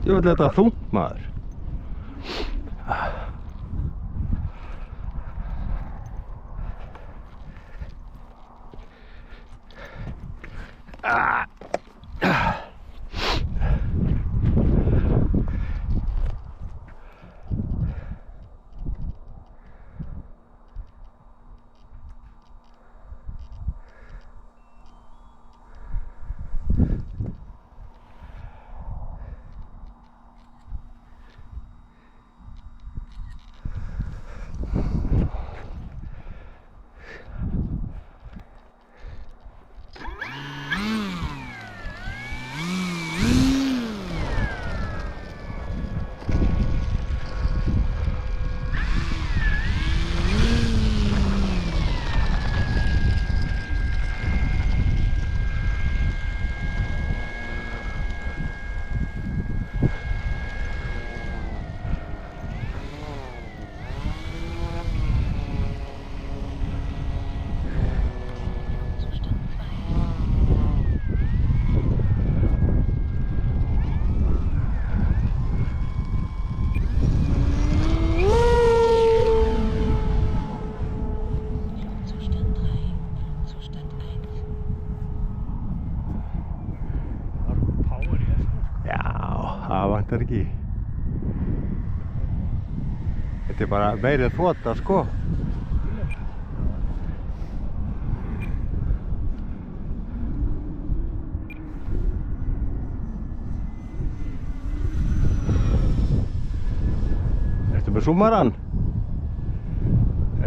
Ég vil þetta þungt maður. Það vantar ekki. Þetta bara meiri þvota sko. Ertu með súmaran?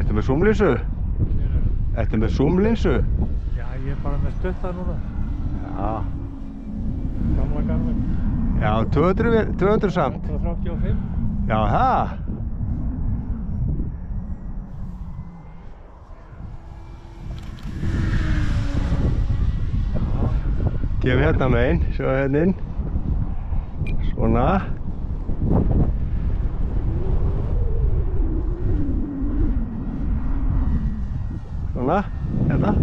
Ertu með súmlinsu? Ertu með súmlinsu? Já, ég bara með stutta núna. Já. Gamla garmin. Já, 200 samt. 135. Já, það. Gefum hérna megin, svo hérna inn. Svona. Svona, hérna.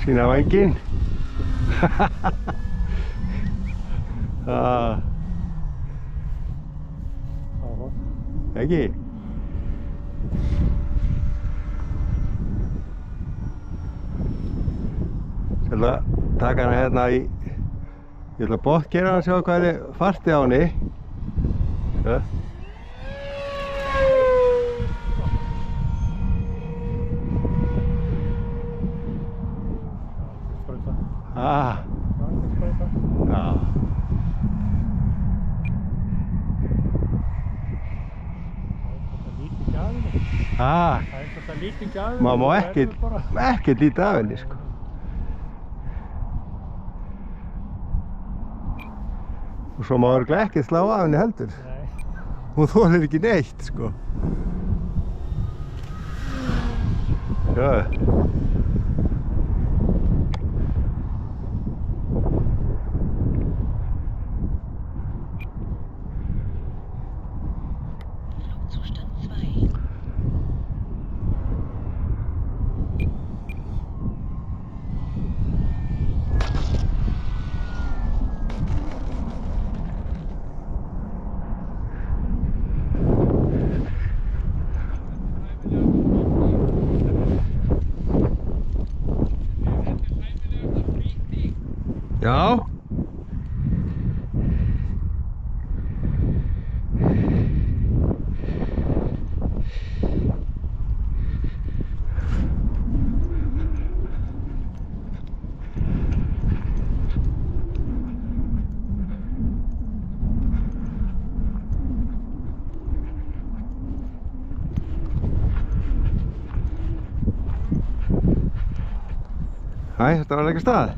Sýna vænginn. Ekki? Ég ætla að taka hana hérna í... Ég ætla að botnkeyra hana og sjá hvað er farti á henni. Já. Það er þetta lítið gjafir. Maður má ekkert lítið af henni sko. Og svo má örugglega ekki slá af henni heldur. Nei. Hún þolir ekki neitt sko. Já. Já. Æ, þetta var ekki stað.